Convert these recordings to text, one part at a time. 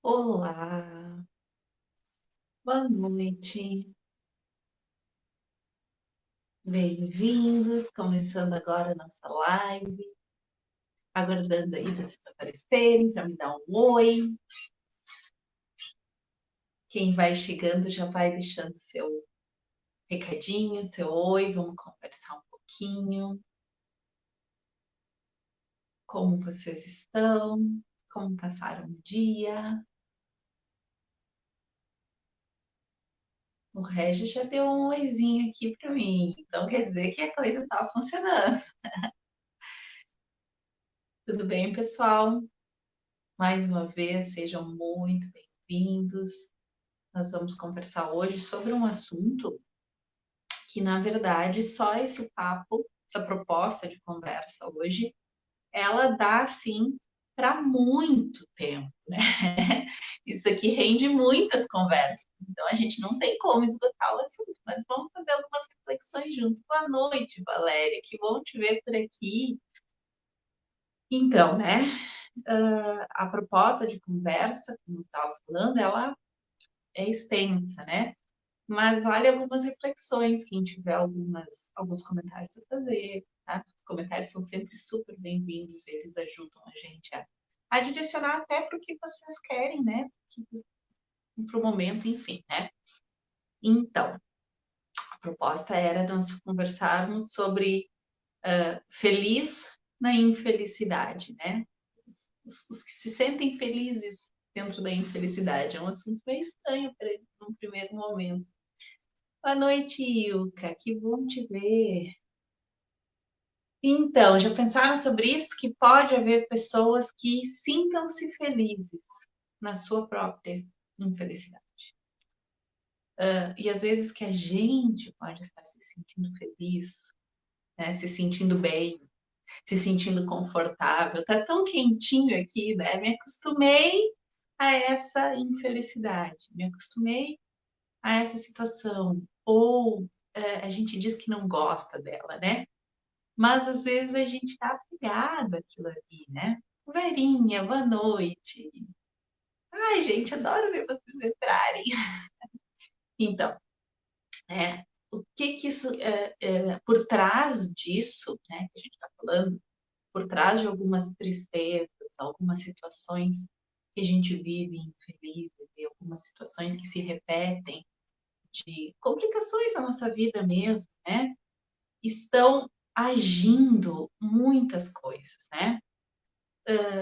Olá, boa noite, bem-vindos. Começando agora a nossa live, aguardando aí vocês aparecerem para me dar um oi. Quem vai chegando já vai deixando seu recadinho, seu oi, vamos conversar um pouquinho. Como vocês estão? Como passaram o dia? O Regis já deu um oizinho aqui para mim, então quer dizer que a coisa está funcionando. Tudo bem, pessoal? Mais uma vez, sejam muito bem-vindos. Nós vamos conversar hoje sobre um assunto que, na verdade, só esse papo, essa proposta de conversa hoje, ela dá, assim, para muito tempo, né? Isso aqui rende muitas conversas. Então, a gente não tem como esgotar o assunto, mas vamos fazer algumas reflexões juntos. Boa noite, Valéria, que bom te ver por aqui. Então, né, a proposta de conversa, como eu estava falando, ela é extensa, né? Mas vale algumas reflexões, quem tiver alguns comentários a fazer, tá? Os comentários são sempre super bem-vindos, eles ajudam a gente a direcionar até para o que vocês querem, né? Para o momento, enfim, né? Então, a proposta era nós conversarmos sobre feliz na infelicidade, né? Os que se sentem felizes dentro da infelicidade. É um assunto meio estranho para num primeiro momento. Boa noite, Ilka. Que bom te ver. Então, já pensaram sobre isso? Que pode haver pessoas que sintam-se felizes na sua própria infelicidade. E às vezes que a gente pode estar se sentindo feliz, né? Se sentindo bem, se sentindo confortável. Tá tão quentinho aqui, né? Me acostumei a essa infelicidade, me acostumei a essa situação. Ou a gente diz que não gosta dela, né? Mas às vezes a gente está apegado àquilo ali, né? Verinha, boa noite. Ai, gente, adoro ver vocês entrarem. Então, o que que isso, por trás disso, né, que a gente está falando, por trás de algumas tristezas, algumas situações que a gente vive infelizes e algumas situações que se repetem, de complicações na nossa vida mesmo, né? Estão agindo muitas coisas, né?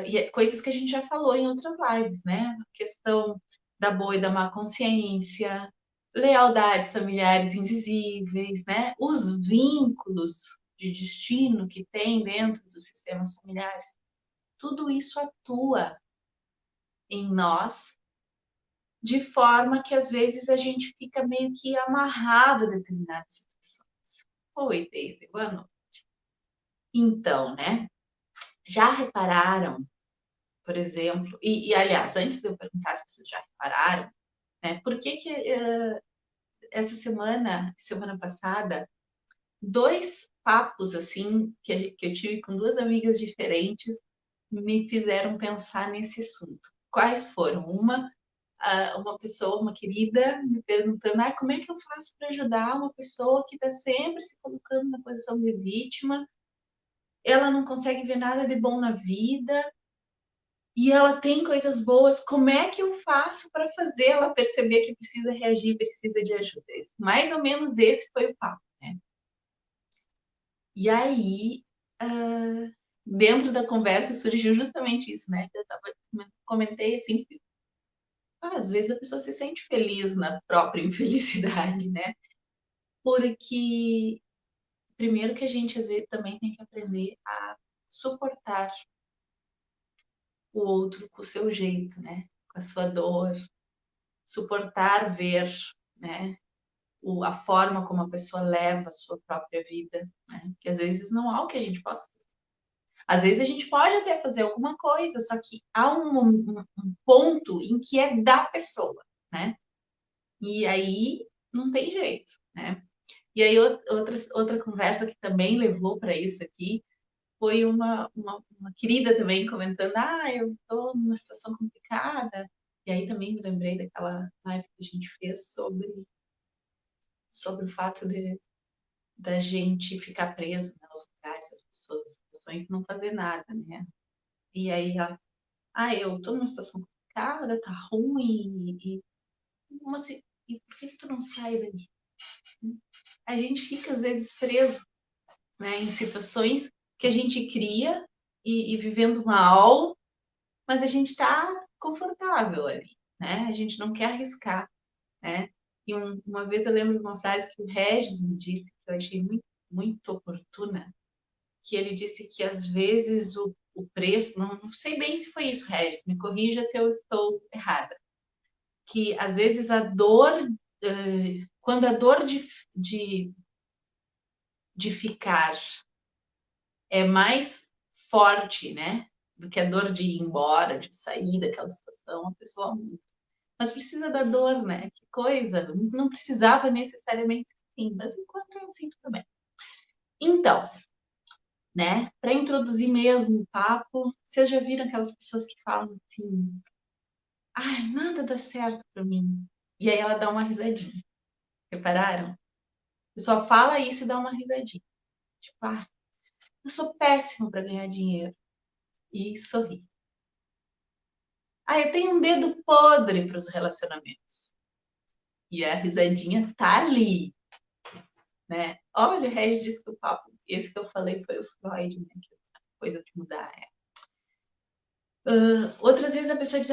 E coisas que a gente já falou em outras lives, né? A questão da boa e da má consciência, lealdades familiares invisíveis, né? Os vínculos de destino que tem dentro dos sistemas familiares. Tudo isso atua em nós de forma que às vezes a gente fica meio que amarrado a determinadas situações. Oi, Daisy, boa noite. Então, né? Já repararam, por exemplo, aliás, antes de eu perguntar se vocês já repararam, né, por que que essa semana passada, dois papos assim que eu tive com duas amigas diferentes me fizeram pensar nesse assunto. Quais foram? Uma pessoa, uma querida, me perguntando como é que eu faço para ajudar uma pessoa que está sempre se colocando na posição de vítima, ela não consegue ver nada de bom na vida, e ela tem coisas boas, como é que eu faço para fazer ela perceber que precisa reagir, precisa de ajuda? Mais ou menos esse foi o papo, né? E aí, dentro da conversa surgiu justamente isso, né? Comentei assim, às vezes a pessoa se sente feliz na própria infelicidade, né? Porque primeiro que a gente às vezes também tem que aprender a suportar o outro com o seu jeito, né? Com a sua dor, suportar ver, né? A forma como a pessoa leva a sua própria vida, né? Que às vezes não há o que a gente possa fazer. Às vezes a gente pode até fazer alguma coisa, só que há um ponto em que é da pessoa, né? E aí não tem jeito, né? E aí outra conversa que também levou para isso aqui foi uma querida também comentando, eu estou numa situação complicada E aí também me lembrei daquela live que a gente fez sobre o fato da gente ficar preso, né, aos lugares, às pessoas, às situações, e não fazer nada, né? E aí eu tô numa situação complicada, tá ruim, moça, e por que tu não sai dali? A gente fica, às vezes, preso, né, em situações que a gente cria e vivendo mal, mas a gente tá confortável ali, né? A gente não quer arriscar, né? E uma vez eu lembro de uma frase que o Regis me disse, que eu achei muito, muito oportuna, que ele disse que às vezes o preço, não sei bem se foi isso, Regis, me corrija se eu estou errada, que às vezes a dor, quando a dor de, de ficar é mais forte, né, do que a dor de ir embora, de sair daquela situação, a pessoa muda. Mas precisa da dor, né? Que coisa, não precisava necessariamente sim, mas enquanto eu sinto também. Então, né, para introduzir mesmo o papo, vocês já viram aquelas pessoas que falam assim: ai, nada dá certo para mim. E aí ela dá uma risadinha. Repararam? A pessoa fala isso e dá uma risadinha. Tipo, eu sou péssimo para ganhar dinheiro. E sorri. Eu tenho um dedo podre para os relacionamentos. E a risadinha tá ali, né? Olha, o Regis disse que o papo, esse que eu falei foi o Freud, né? Que coisa de mudar. Outras vezes a pessoa diz,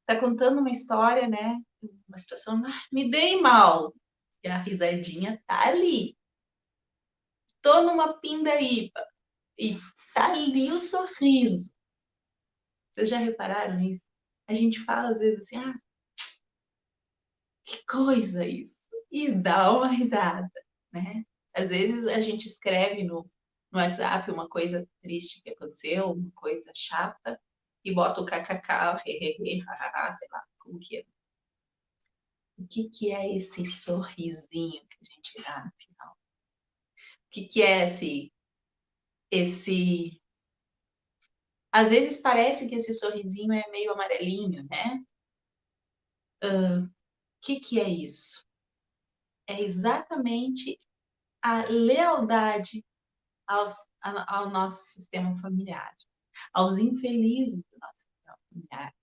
tá contando uma história, né? Uma situação, me dei mal. E a risadinha tá ali. Tô numa pindaíba. E tá ali o sorriso. Vocês já repararam isso? A gente fala às vezes assim, que coisa isso. E dá uma risada, né? Às vezes a gente escreve no WhatsApp uma coisa triste que aconteceu, uma coisa chata, e bota o kkk, hehehe, hahaha, sei lá, como que é. O que é esse sorrisinho que a gente dá no final? O que é esse... Às vezes parece que esse sorrisinho é meio amarelinho, né? O que é isso? É exatamente a lealdade ao nosso sistema familiar, aos infelizes do nosso sistema familiar.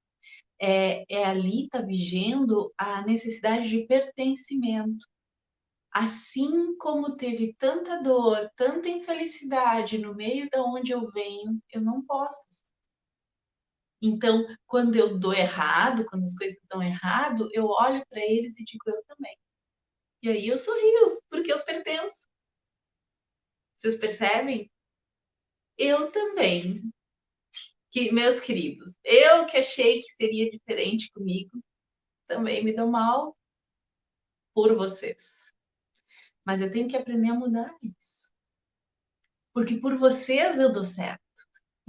Ali está vigendo a necessidade de pertencimento. Assim como teve tanta dor, tanta infelicidade no meio de onde eu venho, eu não posso. Então, quando eu dou errado, quando as coisas dão errado, eu olho para eles e digo eu também. E aí eu sorrio, porque eu pertenço. Vocês percebem? Eu também. Meus queridos, eu que achei que seria diferente comigo, também me dou mal por vocês. Mas eu tenho que aprender a mudar isso. Porque por vocês eu dou certo.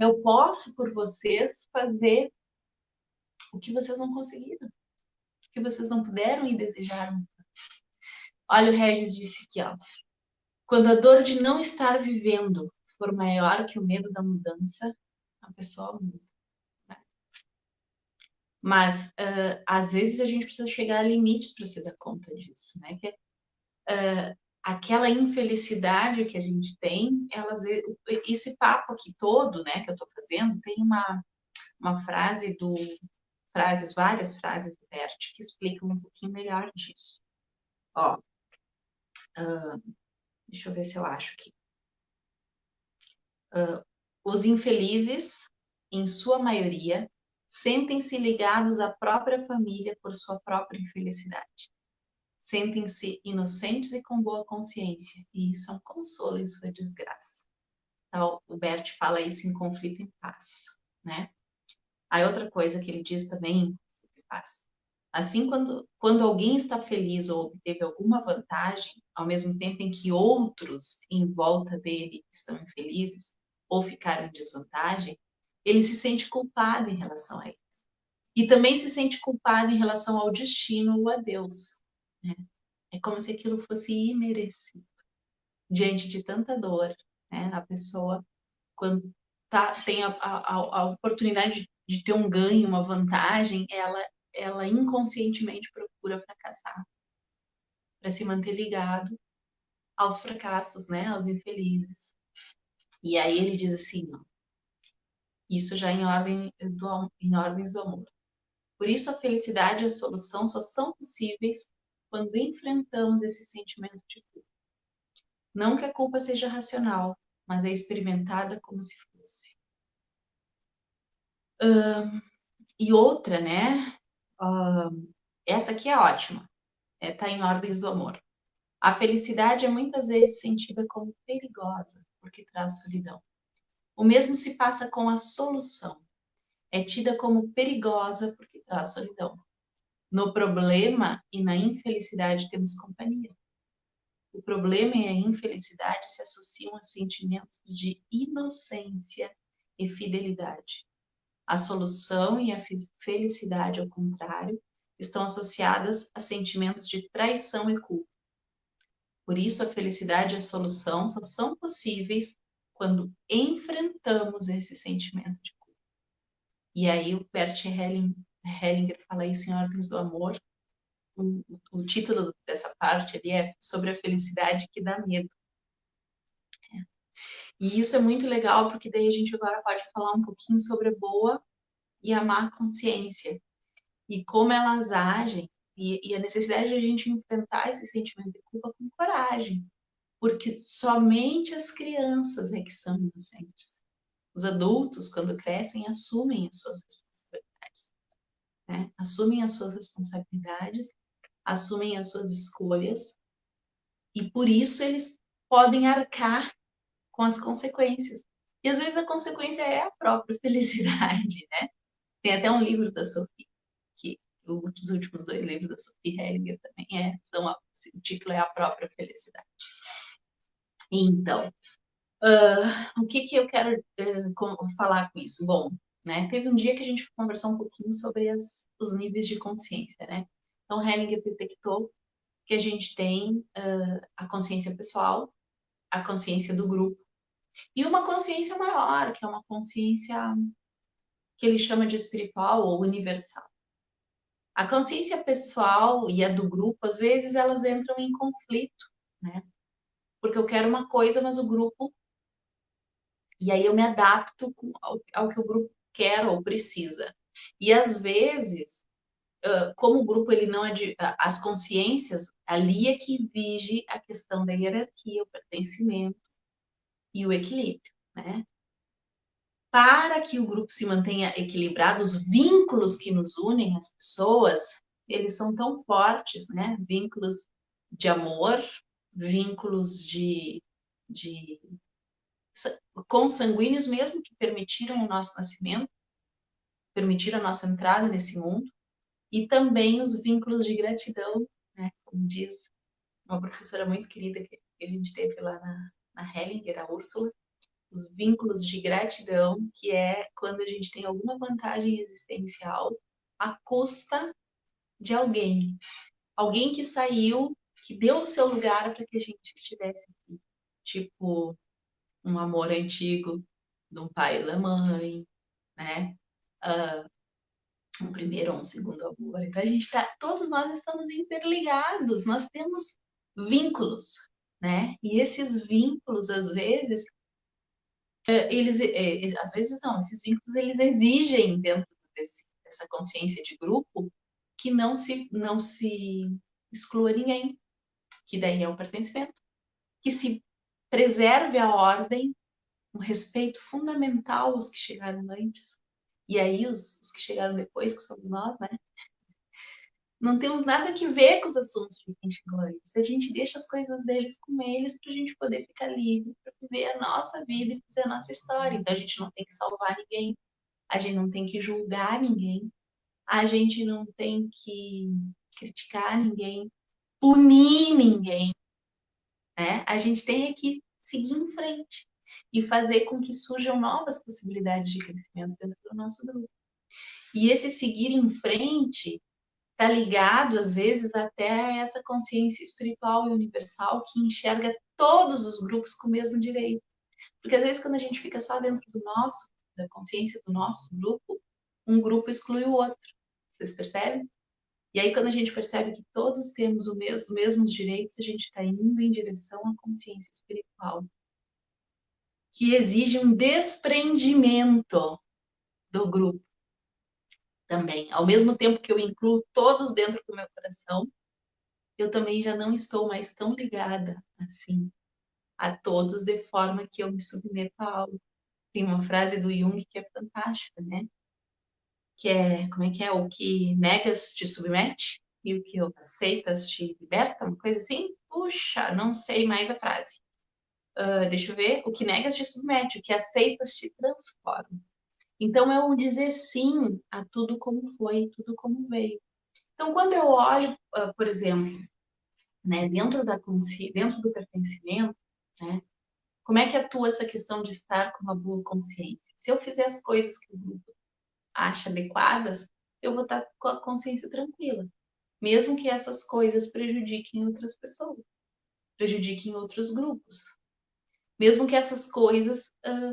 Eu posso, por vocês, fazer o que vocês não conseguiram, o que vocês não puderam e desejaram. Olha, o Regis disse aqui, ó. Quando a dor de não estar vivendo for maior que o medo da mudança, a pessoa muda. Né? Mas, às vezes, a gente precisa chegar a limites para se dar conta disso, né? Que aquela infelicidade que a gente tem, esse papo aqui todo, né, que eu estou fazendo, tem uma frase várias frases do Bert que explicam um pouquinho melhor disso. Ó, deixa eu ver se eu acho aqui. Os infelizes, em sua maioria, sentem-se ligados à própria família por sua própria infelicidade. Sentem-se inocentes e com boa consciência, e isso é um consolo em sua desgraça. Então, o Bert fala isso em Conflito em Paz, né? Aí outra coisa que ele diz também em Conflito em Paz. Assim, quando alguém está feliz ou obteve alguma vantagem, ao mesmo tempo em que outros em volta dele estão infelizes ou ficaram em desvantagem, ele se sente culpado em relação a eles. E também se sente culpado em relação ao destino ou a Deus. Né? É como se aquilo fosse imerecido. Diante de tanta dor, né? A pessoa, quando tem a oportunidade de ter um ganho, uma vantagem, ela inconscientemente procura fracassar para se manter ligado aos fracassos, né, aos infelizes. E aí ele diz assim, ó, isso já em ordens do amor. Por isso a felicidade e a solução só são possíveis quando enfrentamos esse sentimento de culpa. Não que a culpa seja racional, mas é experimentada como se fosse. E outra, né? Essa aqui é ótima. Tá em ordens do amor. A felicidade é muitas vezes sentida como perigosa, porque traz solidão. O mesmo se passa com a solução. É tida como perigosa porque traz solidão. No problema e na infelicidade temos companhia. O problema e a infelicidade se associam a sentimentos de inocência e fidelidade. A solução e a felicidade, ao contrário, estão associadas a sentimentos de traição e culpa. Por isso, a felicidade e a solução só são possíveis quando enfrentamos esse sentimento de culpa. E aí o Bert Hellinger fala isso em Ordens do Amor. O título dessa parte ali é sobre a felicidade que dá medo. E isso é muito legal, porque daí a gente agora pode falar um pouquinho sobre a boa e a má consciência. E como elas agem, e a necessidade de a gente enfrentar esse sentimento de culpa com coragem. Porque somente as crianças é que são inocentes. Os adultos, quando crescem, assumem as suas responsabilidades. Né? Assumem as suas responsabilidades, assumem as suas escolhas, e por isso eles podem arcar com as consequências. E às vezes a consequência é a própria felicidade, né? Tem até um livro da Sophie, que os últimos 2 livros da Sophie Hellinger também o título é A Própria Felicidade. Então, o que eu quero falar com isso? Bom, né, teve um dia que a gente conversou um pouquinho sobre os níveis de consciência, né? Então, Hellinger detectou que a gente tem a consciência pessoal, a consciência do grupo, e uma consciência maior, que é uma consciência que ele chama de espiritual ou universal. A consciência pessoal e a do grupo, às vezes, elas entram em conflito, né? Porque eu quero uma coisa, mas o grupo... E aí eu me adapto ao que o grupo quer ou precisa. E às vezes, como o grupo ele não as consciências, ali é que vige a questão da hierarquia, o pertencimento e o equilíbrio, né? Para que o grupo se mantenha equilibrado, os vínculos que nos unem às pessoas, eles são tão fortes, né? Vínculos de amor, vínculos de consanguíneos mesmo, que permitiram o nosso nascimento, permitiram a nossa entrada nesse mundo, e também os vínculos de gratidão, né? Como diz uma professora muito querida que a gente teve lá na Hellinger, a Úrsula, os vínculos de gratidão, que é quando a gente tem alguma vantagem existencial à custa de alguém. Alguém que saiu, que deu o seu lugar para que a gente estivesse aqui. Tipo, um amor antigo de um pai ou da mãe, né? Um primeiro ou um segundo amor. Então, todos nós estamos interligados, nós temos vínculos, né? E esses vínculos, às vezes, às vezes não, esses vínculos, eles exigem dentro dessa consciência de grupo que não se exclua ninguém, que daí é o pertencimento, que se preserve a ordem, um respeito fundamental aos que chegaram antes, e aí os que chegaram depois, que somos nós, né? Não temos nada que ver com os assuntos de quem chegou antes. A gente deixa as coisas deles com eles para a gente poder ficar livre, para viver a nossa vida e fazer a nossa história. Então a gente não tem que salvar ninguém, a gente não tem que julgar ninguém, a gente não tem que criticar ninguém, punir ninguém, né? A gente tem que seguir em frente e fazer com que surjam novas possibilidades de crescimento dentro do nosso grupo. E esse seguir em frente está ligado, às vezes, até a essa consciência espiritual e universal que enxerga todos os grupos com o mesmo direito. Porque, às vezes, quando a gente fica só dentro da consciência do nosso grupo, um grupo exclui o outro. Vocês percebem? E aí, quando a gente percebe que todos temos os mesmos direitos, a gente está indo em direção à consciência espiritual, que exige um desprendimento do grupo também. Ao mesmo tempo que eu incluo todos dentro do meu coração, eu também já não estou mais tão ligada assim a todos de forma que eu me submeto a algo. Tem uma frase do Jung que é fantástica, né? Que é, como é que é? O que negas te submete e o que aceitas te liberta, uma coisa assim? Puxa, não sei mais a frase. Deixa eu ver. O que negas te submete, o que aceitas te transforma. Então, é o dizer sim a tudo como foi, tudo como veio. Então, quando eu olho, por exemplo, né, dentro do pertencimento, né, como é que atua essa questão de estar com uma boa consciência? Se eu fizer as coisas que o grupo acha adequadas, eu vou estar com a consciência tranquila, mesmo que essas coisas prejudiquem outras pessoas, prejudiquem outros grupos, mesmo que essas coisas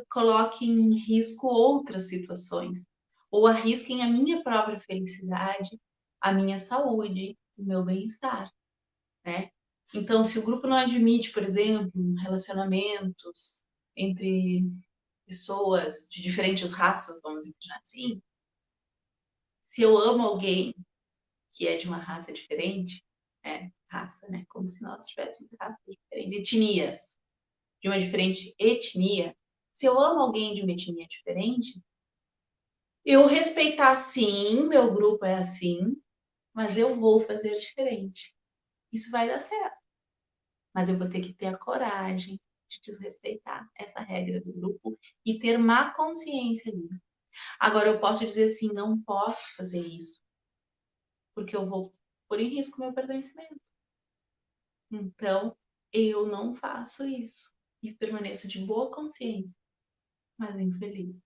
coloquem em risco outras situações, ou arrisquem a minha própria felicidade, a minha saúde, o meu bem-estar, né? Então, se o grupo não admite, por exemplo, relacionamentos entre pessoas de diferentes raças, vamos imaginar assim, se eu amo alguém que é de uma raça diferente, raça, né? Como se nós tivéssemos raças diferentes, etnias, de uma diferente etnia. Se eu amo alguém de uma etnia diferente, eu respeitar sim, meu grupo é assim, mas eu vou fazer diferente. Isso vai dar certo. Mas eu vou ter que ter a coragem de desrespeitar essa regra do grupo e ter má consciência ali. Agora, eu posso dizer assim, não posso fazer isso, porque eu vou pôr em risco meu pertencimento. Então, eu não faço isso e permaneço de boa consciência, mas infeliz.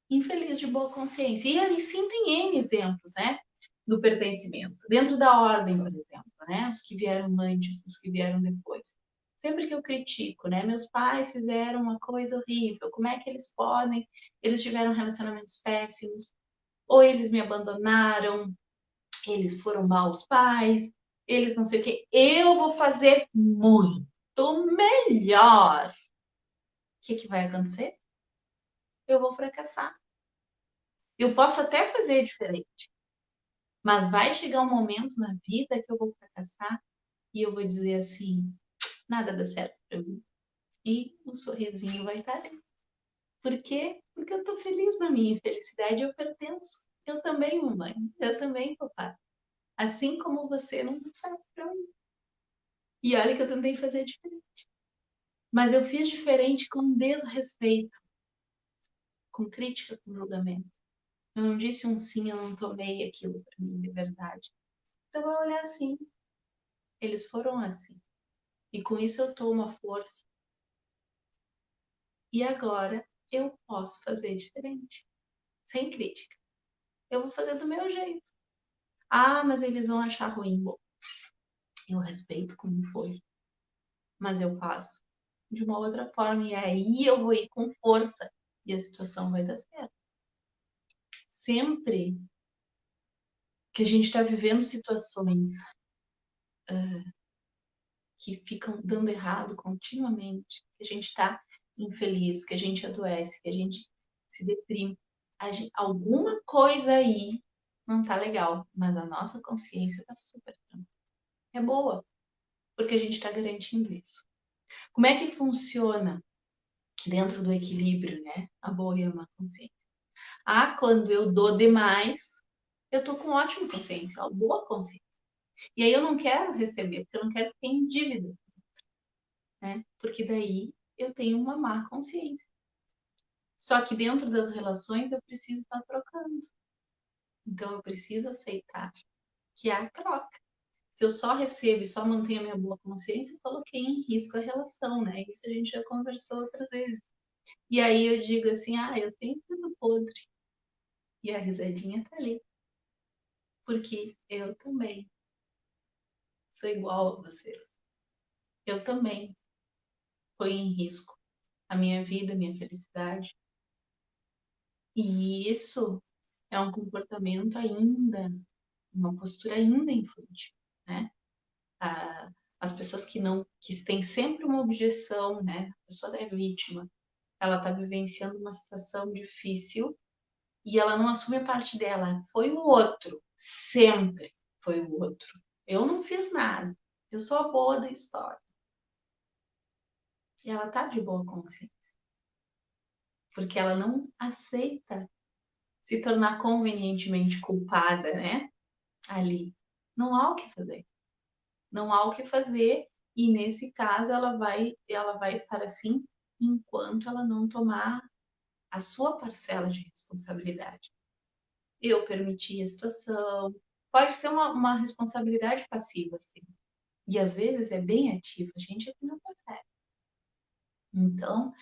Infeliz de boa consciência. E aí sim tem N exemplos, né? Do pertencimento. Dentro da ordem, por exemplo, né? Os que vieram antes, os que vieram depois. Sempre que eu critico, né? Meus pais fizeram uma coisa horrível. Como é que eles podem? Eles tiveram relacionamentos péssimos. Ou eles me abandonaram. Eles foram maus pais. Eles não sei o quê. Eu vou fazer muito melhor. O que vai acontecer? Eu vou fracassar. Eu posso até fazer diferente, mas vai chegar um momento na vida que eu vou fracassar e eu vou dizer assim, nada dá certo para mim. E o sorrisinho vai estar ali. Por quê? Porque eu estou feliz na minha infelicidade, eu pertenço. Eu também, mamãe. Eu também, papai. Assim como você não deu certo para mim. E olha que eu tentei fazer diferente. Mas eu fiz diferente com desrespeito, com crítica, com julgamento. Eu não disse um sim, eu não tomei aquilo para mim de verdade. Então, eu olhar assim. Eles foram assim. E com isso eu tomo a força. E agora eu posso fazer diferente. Sem crítica. Eu vou fazer do meu jeito. Ah, mas eles vão achar ruim. Bom, eu respeito como foi. Mas eu faço de uma outra forma. E aí eu vou ir com força. E a situação vai dar certo. Sempre que a gente está vivendo situações que ficam dando errado continuamente, que a gente está infeliz, que a gente adoece, que a gente se deprime, alguma coisa aí não tá legal, mas a nossa consciência tá super tranquila. É boa, porque a gente está garantindo isso. Como é que funciona dentro do equilíbrio, né? A boa e a má consciência. Quando eu dou demais, eu tô com ótima consciência, ó, boa consciência. E aí eu não quero receber, porque eu não quero ficar em dívida, né? Porque daí eu tenho uma má consciência. Só que dentro das relações eu preciso estar trocando. Então eu preciso aceitar que há troca. Se eu só recebo e só mantenho a minha boa consciência, eu coloquei em risco a relação, né? Isso a gente já conversou outras vezes. E aí eu digo assim, eu tenho tudo podre. E a risadinha tá ali. Porque eu também sou igual a vocês. Eu também ponho em risco a minha vida, a minha felicidade. E isso é um comportamento ainda, uma postura ainda infantil, né? As pessoas que têm sempre uma objeção, né? A pessoa é vítima, ela está vivenciando uma situação difícil e ela não assume a parte dela. Foi o outro, sempre foi o outro. Eu não fiz nada, eu sou a boa da história. E ela tá de boa consciência, porque ela não aceita se tornar convenientemente culpada, né? Ali. Não há o que fazer. Não há o que fazer e nesse caso ela vai estar assim enquanto ela não tomar a sua parcela de responsabilidade. Eu permiti a situação. Pode ser uma responsabilidade passiva, assim. E às vezes é bem ativa, a gente é que não percebe. Então,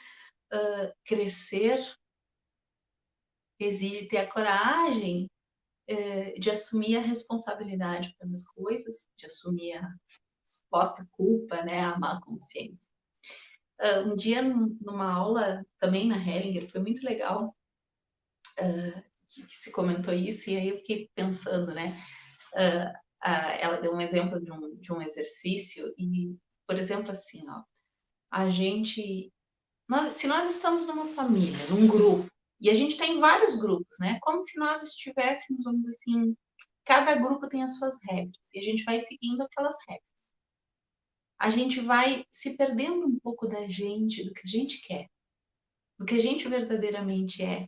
crescer exige ter a coragem de assumir a responsabilidade pelas coisas, de assumir a suposta culpa, né, a má consciência. Um dia, numa aula também na Hellinger, foi muito legal que se comentou isso, e aí eu fiquei pensando, né? Ela deu um exemplo de um exercício, e, por exemplo, assim, ó, a gente. Se nós estamos numa família, num grupo, e a gente tem vários grupos, né? Como se nós estivéssemos, vamos dizer assim, cada grupo tem as suas regras, e a gente vai seguindo aquelas regras. A gente vai se perdendo um pouco da gente, do que a gente quer, do que a gente verdadeiramente é.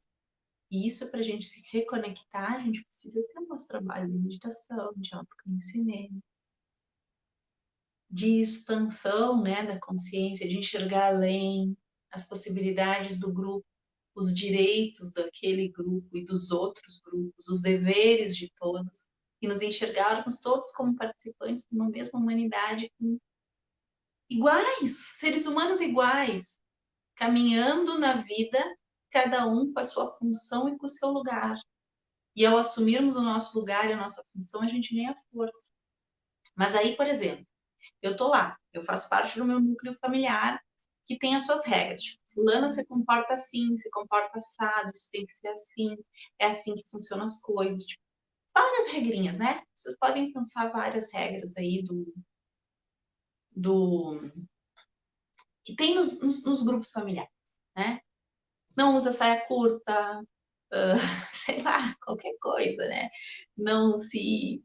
E isso, para a gente se reconectar, a gente precisa ter o nosso trabalho de meditação, de autoconhecimento, de expansão, né, da consciência, de enxergar além as possibilidades do grupo, os direitos daquele grupo e dos outros grupos, os deveres de todos, e nos enxergarmos todos como participantes de uma mesma humanidade, iguais, seres humanos iguais, caminhando na vida, cada um com a sua função e com o seu lugar. E ao assumirmos o nosso lugar e a nossa função, a gente ganha força. Mas aí, por exemplo, eu tô lá, eu faço parte do meu núcleo familiar que tem as suas regras. Tipo, fulana se comporta assim, se comporta assado, isso tem que ser assim, é assim que funcionam as coisas. Tipo, várias regrinhas, né? Vocês podem pensar várias regras aí do que tem nos grupos familiares, né? Não usa saia curta, sei lá, qualquer coisa, né? Não se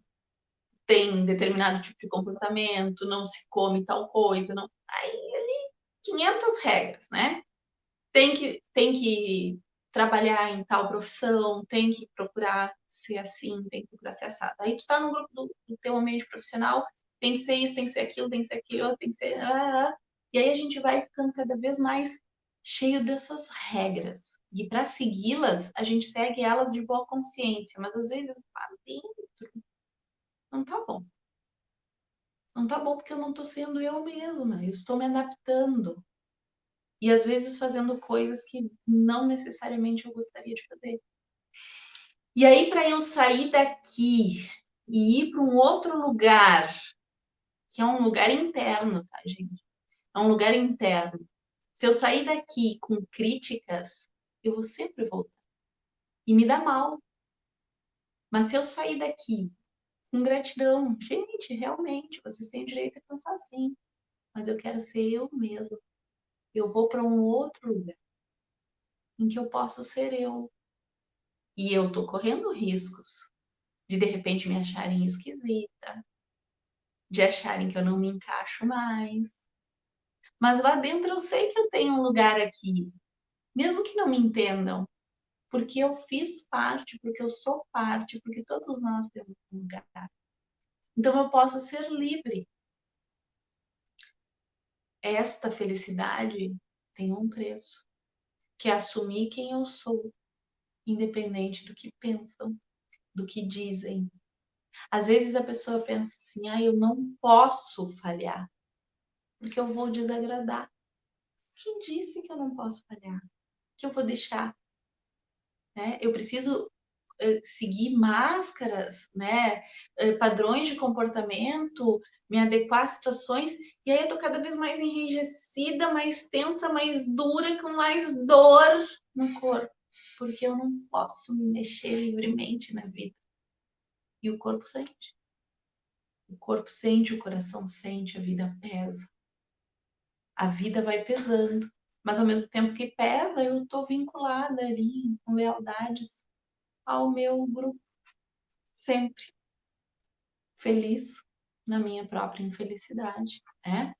tem determinado tipo de comportamento, não se come tal coisa, não. Aí ali 500 regras, né? Tem que trabalhar em tal profissão, tem que procurar ser assim, tem que procurar ser assado. Aí tu tá no grupo do teu ambiente profissional, tem que ser isso, tem que ser aquilo, tem que ser aquilo, tem que ser. E aí a gente vai ficando cada vez mais cheio dessas regras. E para segui-las, a gente segue elas de boa consciência, mas às vezes lá dentro não tá bom. Não tá bom porque eu não tô sendo eu mesma, eu estou me adaptando. E às vezes fazendo coisas que não necessariamente eu gostaria de fazer. E aí, para eu sair daqui e ir para um outro lugar, que é um lugar interno, tá, gente? É um lugar interno. Se eu sair daqui com críticas, eu vou sempre voltar. E me dá mal. Mas se eu sair daqui com gratidão, gente, realmente, vocês têm o direito a pensar assim. Mas eu quero ser eu mesma. Eu vou para um outro lugar em que eu posso ser eu. E eu tô correndo riscos de repente me acharem esquisita, de acharem que eu não me encaixo mais. Mas lá dentro eu sei que eu tenho um lugar aqui, mesmo que não me entendam, porque eu fiz parte, porque eu sou parte, porque todos nós temos um lugar. Então eu posso ser livre. Esta felicidade tem um preço, que é assumir quem eu sou, independente do que pensam, do que dizem. Às vezes a pessoa pensa assim, eu não posso falhar, porque eu vou desagradar. Quem disse que eu não posso falhar? Que eu vou deixar, né? Eu preciso seguir máscaras, né? Padrões de comportamento, me adequar a situações, e aí eu tô cada vez mais enrijecida, mais tensa, mais dura, com mais dor no corpo. porque eu não posso me mexer livremente na vida. E o corpo sente. O corpo sente, o coração sente, a vida pesa. A vida vai pesando. Mas ao mesmo tempo que pesa, eu estou vinculada ali com lealdades ao meu grupo. Sempre feliz na minha própria infelicidade, né?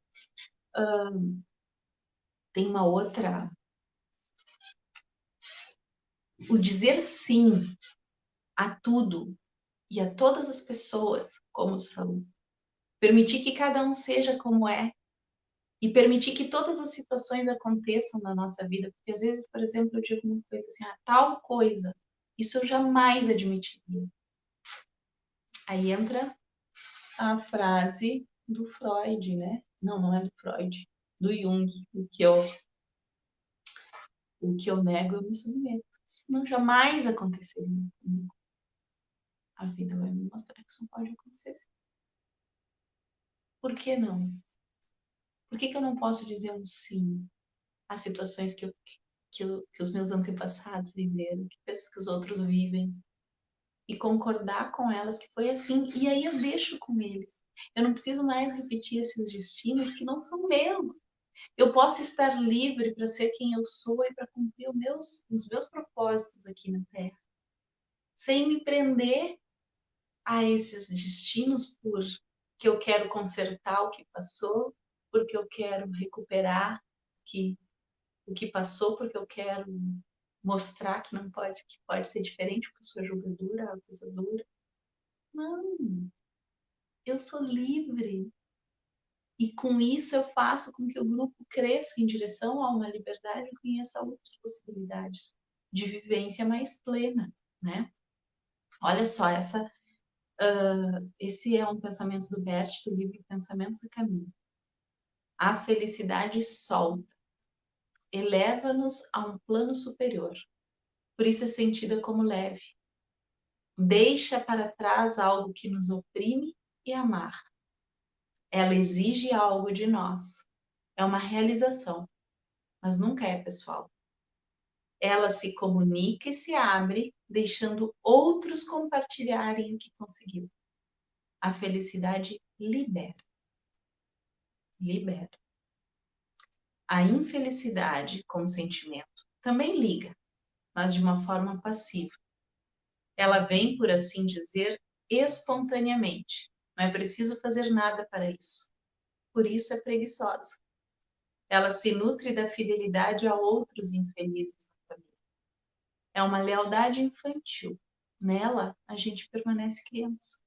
Tem uma outra. O dizer sim a tudo e a todas as pessoas como são. Permitir que cada um seja como é. E permitir que todas as situações aconteçam na nossa vida. Porque às vezes, por exemplo, eu digo uma coisa assim, tal coisa, isso eu jamais admitiria. Aí entra a frase do Freud, né? Não, não é do Freud, do Jung, o que eu nego, eu me submeto. Isso não jamais aconteceria comigo. A vida vai me mostrar que isso não pode acontecer. Por que não? Por que eu não posso dizer um sim às situações que os meus antepassados viveram, que os outros vivem, e concordar com elas que foi assim, e aí eu deixo com eles. Eu não preciso mais repetir esses destinos que não são meus. Eu posso estar livre para ser quem eu sou e para cumprir os meus propósitos aqui na Terra, sem me prender a esses destinos porque eu quero consertar o que passou, porque eu quero recuperar que, o que passou, porque eu quero mostrar que não pode, que pode ser diferente, porque eu sou julgadora, acusadora. Não, eu sou livre. E com isso eu faço com que o grupo cresça em direção a uma liberdade e conheça outras possibilidades de vivência mais plena, né? Olha só, esse é um pensamento do Bert, do livro Pensamentos a Caminho. A felicidade solta, eleva-nos a um plano superior. Por isso é sentida como leve. Deixa para trás algo que nos oprime e amarra. Ela exige algo de nós. É uma realização, mas nunca é pessoal. Ela se comunica e se abre, deixando outros compartilharem o que conseguiu. A felicidade libera. Libera. A infelicidade, como sentimento, também liga, mas de uma forma passiva. Ela vem, por assim dizer, espontaneamente. Não é preciso fazer nada para isso. Por isso é preguiçosa. Ela se nutre da fidelidade a outros infelizes na família. É uma lealdade infantil. Nela, a gente permanece criança.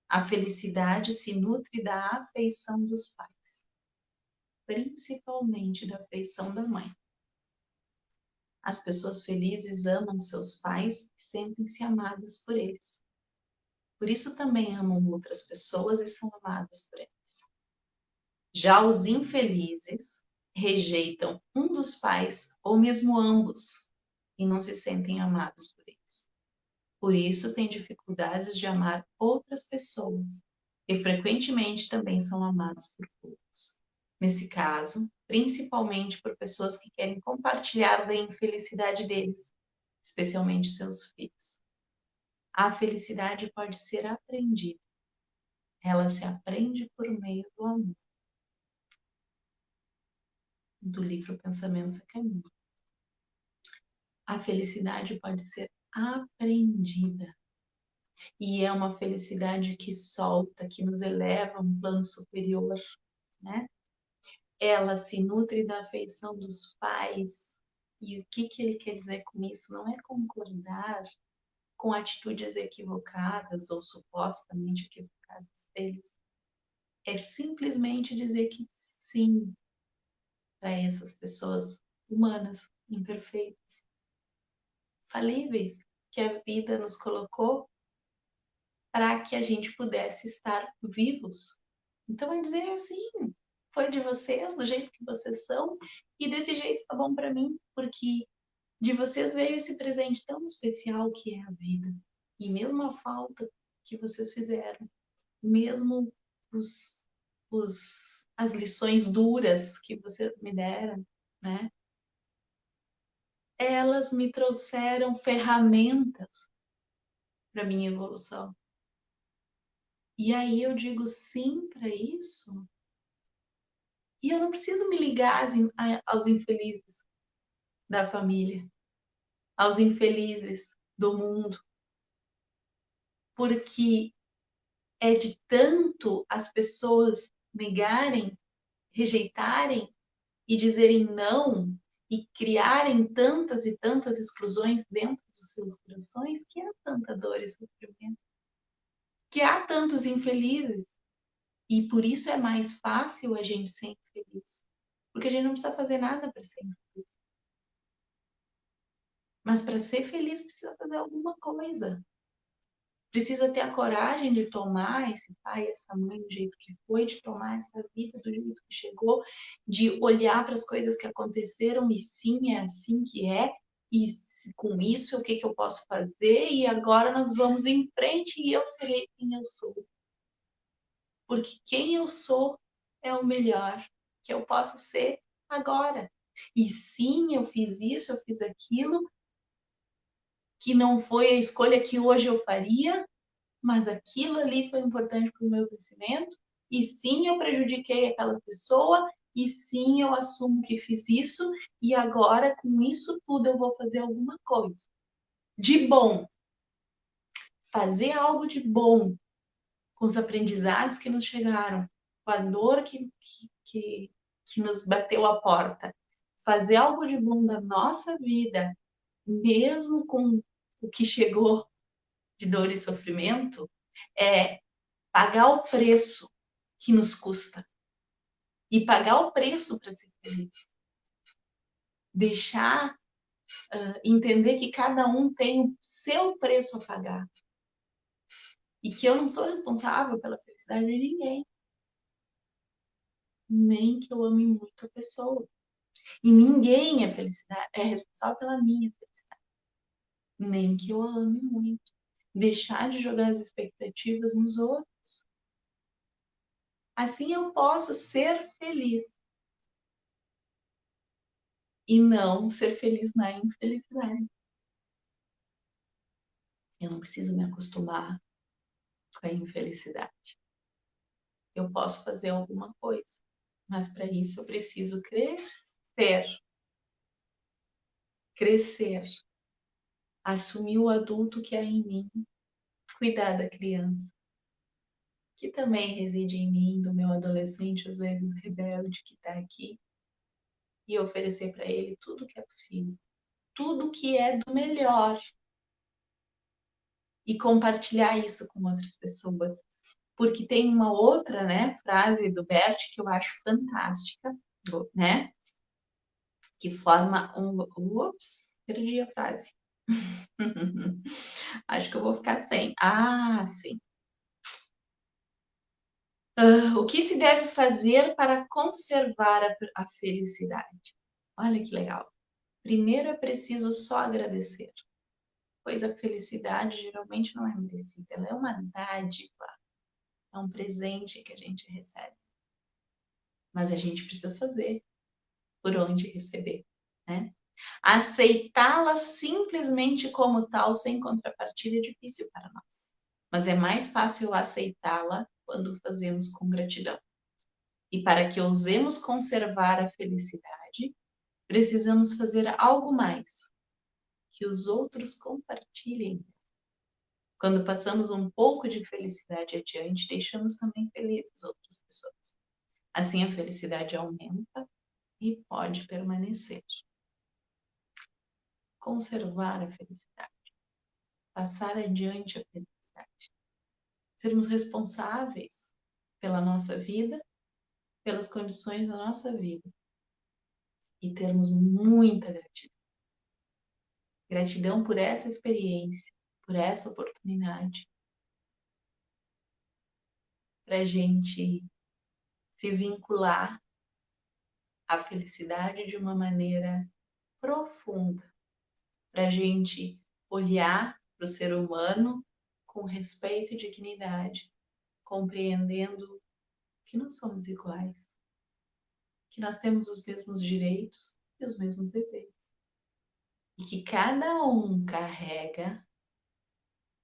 A felicidade se nutre da afeição dos pais, principalmente da afeição da mãe. As pessoas felizes amam seus pais e sentem-se amadas por eles. Por isso também amam outras pessoas e são amadas por eles. Já os infelizes rejeitam um dos pais ou mesmo ambos e não se sentem amados por eles. Por isso têm dificuldades de amar outras pessoas e frequentemente também são amados por poucos. Nesse caso, principalmente por pessoas que querem compartilhar da infelicidade deles, especialmente seus filhos. A felicidade pode ser aprendida. Ela se aprende por meio do amor. Do livro Pensamentos a Caminho. A felicidade pode ser aprendida. E é uma felicidade que solta, que nos eleva a um plano superior, né? Ela se nutre da afeição dos pais. E o que ele quer dizer com isso? Não é concordar com atitudes equivocadas ou supostamente equivocadas deles. É simplesmente dizer que sim para essas pessoas humanas, imperfeitas, falíveis, que a vida nos colocou para que a gente pudesse estar vivos. Então é dizer assim, foi de vocês, do jeito que vocês são, e desse jeito está bom para mim, porque de vocês veio esse presente tão especial que é a vida. E mesmo a falta que vocês fizeram, mesmo as lições duras que vocês me deram, né? elas me trouxeram ferramentas para minha evolução. E aí eu digo sim para isso. E eu não preciso me ligar aos infelizes da família, aos infelizes do mundo, porque é de tanto as pessoas negarem, rejeitarem e dizerem não e criarem tantas e tantas exclusões dentro dos seus corações que há tanta dor e sofrimento, que há tantos infelizes. E por isso é mais fácil a gente ser infeliz, porque a gente não precisa fazer nada para ser infeliz. Mas para ser feliz precisa fazer alguma coisa. Precisa ter a coragem de tomar esse pai, essa mãe do jeito que foi, de tomar essa vida do jeito que chegou, de olhar para as coisas que aconteceram e sim, é assim que é, e com isso o que, que eu posso fazer, e agora nós vamos em frente e eu serei quem eu sou. Porque quem eu sou é o melhor que eu posso ser agora. E sim, eu fiz isso, eu fiz aquilo, que não foi a escolha que hoje eu faria, mas aquilo ali foi importante para o meu crescimento, e sim, eu prejudiquei aquela pessoa, e sim, eu assumo que fiz isso, e agora, com isso tudo, eu vou fazer alguma coisa de bom, fazer algo de bom com os aprendizados que nos chegaram, com a dor que nos bateu a porta, fazer algo de bom da nossa vida, mesmo com o que chegou de dor e sofrimento, é pagar o preço que nos custa e pagar o preço para ser feliz. Deixar, entender que cada um tem o seu preço a pagar e que eu não sou responsável pela felicidade de ninguém, nem que eu ame muito a pessoa. E ninguém é responsável pela minha felicidade, nem que eu a ame muito. Deixar de jogar as expectativas nos outros. Assim eu posso ser feliz e não ser feliz na infelicidade. Eu não preciso me acostumar com a infelicidade. Eu posso fazer alguma coisa, mas para isso eu preciso crescer. Crescer. Assumir o adulto que há em mim, cuidar da criança, que também reside em mim, do meu adolescente, às vezes rebelde, que está aqui, e oferecer para ele tudo que é possível, tudo que é do melhor, e compartilhar isso com outras pessoas. Porque tem uma outra, né, frase do Bert que eu acho fantástica, né? Que forma um. Ups, perdi a frase. Acho que eu vou ficar sem. Ah, sim. O que se deve fazer para conservar a felicidade? Olha que legal. Primeiro é preciso só agradecer, pois a felicidade geralmente não é merecida, ela é uma dádiva, é um presente que a gente recebe. Mas a gente precisa fazer por onde receber, né? Aceitá-la simplesmente como tal, sem contrapartida, é difícil para nós. Mas é mais fácil aceitá-la quando fazemos com gratidão. E para que ousemos conservar a felicidade, precisamos fazer algo mais, que os outros compartilhem. Quando passamos um pouco de felicidade adiante, deixamos também felizes outras pessoas. Assim a felicidade aumenta e pode permanecer. Conservar a felicidade, passar adiante a felicidade, sermos responsáveis pela nossa vida, pelas condições da nossa vida e termos muita gratidão. Gratidão por essa experiência, por essa oportunidade, para a gente se vincular à felicidade de uma maneira profunda, para a gente olhar para o ser humano com respeito e dignidade, compreendendo que não somos iguais, que nós temos os mesmos direitos e os mesmos deveres. e que cada um carrega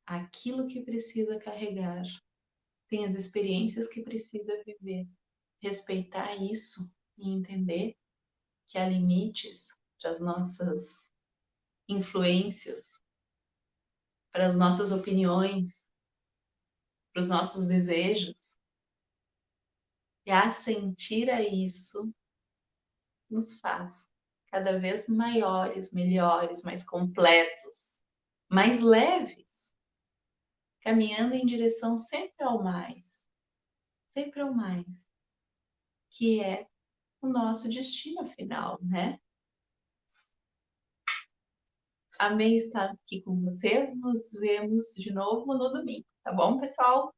aquilo que precisa carregar, tem as experiências que precisa viver. Respeitar isso e entender que há limites para as nossas influências, para as nossas opiniões, para os nossos desejos. E assentir a isso nos faz cada vez maiores, melhores, mais completos, mais leves, caminhando em direção sempre ao mais, que é o nosso destino final, né? Amei estar aqui com vocês. Nos vemos de novo no domingo, tá bom, pessoal?